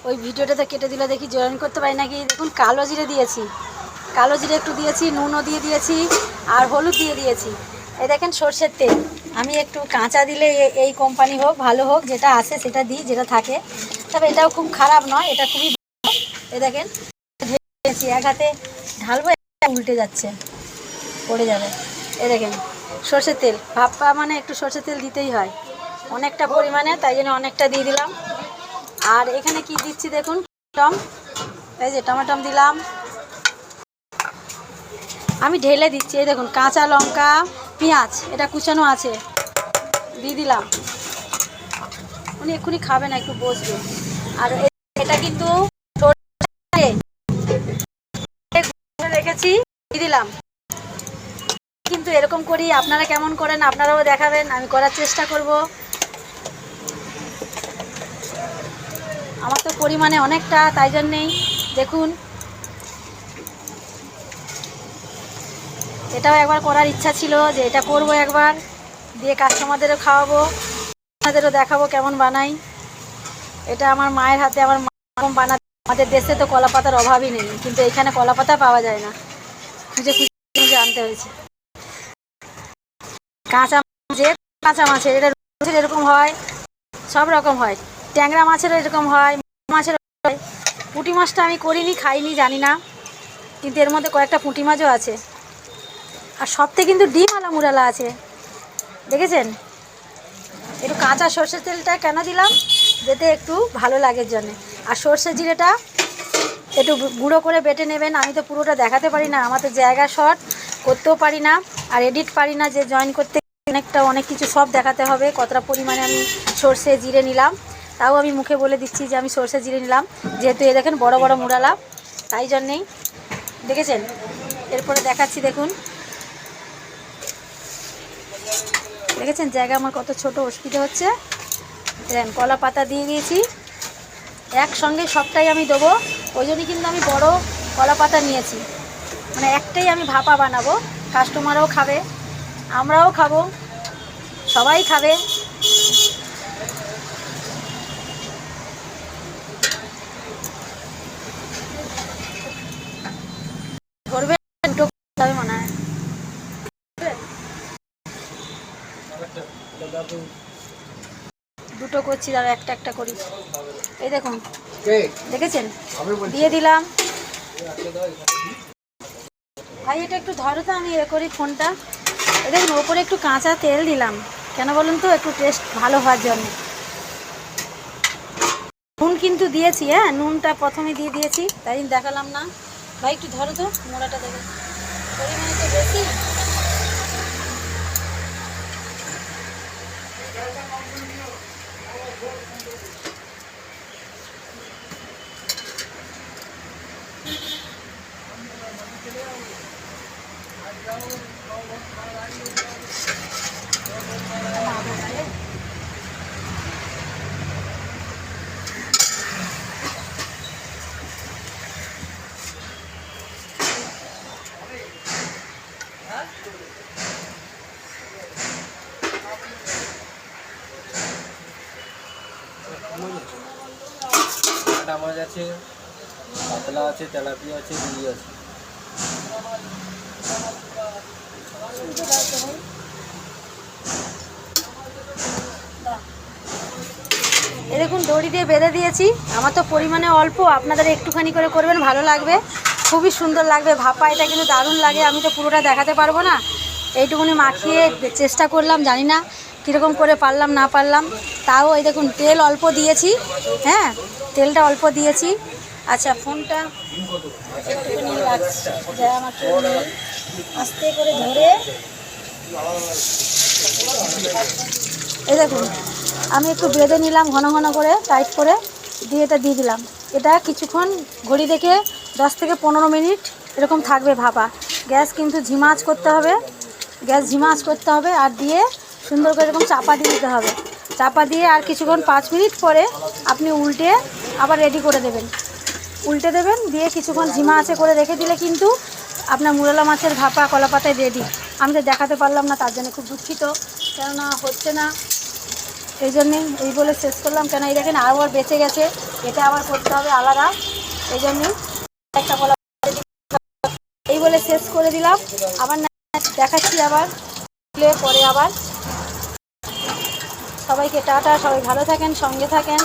ওই ভিডিওটাতে কেটে দিলে দেখি জয়েন করতে পারি নাকি। দেখুন কালো জিরে দিয়েছি, কালো জিরে একটু দিয়েছি, নুনও দিয়ে দিয়েছি আর হলুদ দিয়ে দিয়েছি। এই দেখেন সর্ষের তেল, আমি একটু কাঁচা দিলে এই কোম্পানি হোক ভালো হোক যেটা আসে সেটা দিই, যেটা থাকে। তবে এটাও খুব খারাপ নয়, এটা খুবই ভালো। এই দেখেন দিয়েছি, এক হাতে ঢালবো উল্টে যাচ্ছে, পড়ে যাবে। এই দেখেন সর্ষের তেল, ভাপা মানে একটু সর্ষের তেল দিতেই হয় অনেকটা পরিমাণে, তাই জন্য অনেকটা দিয়ে দিলাম। আর এখানে কি দিচ্ছি দেখুন, এই যে টমেটম দিলাম, আমি ঢেলে দিচ্ছি। এই দেখুন কাঁচা লঙ্কা, পেঁয়াজ এটা কুচানো আছে, দিয়ে দিলাম। উনি এক্ষুনি খাবে না, একটু বসবে। আর এটা কিন্তু রেখেছি, দিয়ে দিলাম। কিন্তু এরকম করি, আপনারা কেমন করেন আপনারাও দেখাবেন, আমি করার চেষ্টা করব। আমার তো পরিমাণে অনেকটা, তাই জন্যেই দেখুন এটাও একবার করার ইচ্ছা ছিল যে এটা করব একবার, দিয়ে কাস্টমারদেরও খাওয়াবো, আপনাদেরও দেখাবো কেমন বানাই। এটা আমার মায়ের হাতে, আমার মা এরকম বানাতে। আমাদের দেশে তো কলা পাতার অভাবই নেই, কিন্তু এখানে কলা পাতা পাওয়া যায় না, খুঁজে খুঁজে আনতে হয়েছে। কাঁচা মাছের, কাঁচা মাছের এটা এরকম হয়, সব রকম হয়। ট্যাংরা মাছেরও এরকম হয়, মাছের হয়। পুঁটি মাছটা আমি করিনি, খাইনি, জানি না, কিন্তু এর মধ্যে কয়েকটা পুঁটি মাছও আছে। আর সবথেকে কিন্তু ডিমওয়ালা মুরালা আছে, দেখেছেন। একটু কাঁচা সর্ষের তেলটা কেন দিলাম, যাতে একটু ভালো লাগের জন্যে। আর সর্ষে জিরেটা একটু গুঁড়ো করে বেটে নেবেন। আমি তো পুরোটা দেখাতে পারি না, আমার তো জায়গা শর্ট, করতেও পারি না, আর এডিট পারি না, যে জয়েন করতে অনেক কিছু সব দেখাতে হবে। কতটা পরিমাণে আমি সর্ষে জিরে নিলাম, তাও আমি মুখে বলে দিচ্ছি যে আমি সর্ষে জিরে নিলাম, যেহেতু এ দেখেন বড় বড় মুরালা, তাই জন্যেই। দেখেছেন, এরপরে দেখাচ্ছি দেখুন, দেখেছেন জায়গা আমার কত ছোট, অসুবিধা হচ্ছে। দেখেন কলা পাতা দিয়ে দিয়েছি, একসঙ্গে সবটাই আমি দেবো। ওই জন্যই কিন্তু আমি বড় কলা পাতা নিয়েছি, মানে একটাই আমি ভাপা বানাবো, কাস্টমারও খাবে, আমরাও খাবো, সবাই খাবে। করবে দুটো হবে মনে হয়, দুটো করছি, আর একটা একটা করি। এই দেখুন, দেখেছেন, দিয়ে দিলাম। ভাই এটা একটু ধরো তো, আমি এ করি ফোনটা। এই দেখুন ওপরে একটু কাঁচা তেল দিলাম, কেন বলুন তো, একটু টেস্ট ভালো হওয়ার জন্য। নুন কিন্তু দিয়েছি, হ্যাঁ নুনটা প্রথমে দিয়ে দিয়েছি, তাই দেখালাম না। ভাই একটু ধরো তো, মোড়াটা দেবে, পরিমাণে তো বেশি। মাছ আছে, কাতলা আছে, তেলাপিয়া আছে, রুই আছে। এই দেখুন দড়ি দিয়ে বেঁধে দিয়েছি, আমার তো পরিমাণে অল্প, আপনাদের একটুখানি করে করবেন, ভালো লাগবে, খুবই সুন্দর লাগবে। ভাপা এটা কিন্তু দারুণ লাগে, আমি তো পুরোটা দেখাতে পারবো না, এইটুকুনি মাখিয়ে চেষ্টা করলাম, জানি না কীরকম করে পারলাম না পারলাম। তাও এই দেখুন তেল অল্প দিয়েছি, হ্যাঁ তেলটা অল্প দিয়েছি। আচ্ছা ফোনটা একটুখানি রাখছি, যা আমার আস্তে করে ধরে। এই দেখুন আমি একটু বেঁধে নিলাম ঘন ঘন করে, টাইট করে, দিয়ে এটা দিয়ে দিলাম। এটা কিছুক্ষণ ঘড়ি দেখে 10 থেকে 15 মিনিট এরকম থাকবে ভাপা। গ্যাস কিন্তু ঝিমা আঁচ করতে হবে, গ্যাস ঝিমা আঁচ করতে হবে, আর দিয়ে সুন্দর করে এরকম চাপা দিয়ে দিতে হবে। চাপা দিয়ে আর কিছুক্ষণ 5 মিনিট পরে আপনি উল্টে আবার রেডি করে দেবেন, উল্টে দেবেন, দিয়ে কিছুক্ষণ ঝিমা আঁচে করে রেখে দিলে কিন্তু আপনার মুরালা মাছের ভাপা কলা পাতায় রেডি। আমি তো দেখাতে পারলাম না, তার জন্য খুব দুঃখিত, কেননা হচ্ছে না। এই জন্যে এই বলে শেষ করলাম, কেন এই দেখেন আবার বেঁচে গেছে, এটা আবার করতে হবে আলাদা, এই জন্যে একটা বলা, এই বলে শেষ করে দিলাম। আবার দেখাচ্ছি আবার পরে আবার। সবাইকে টাটা, সবাই ভালো থাকেন, সঙ্গে থাকেন।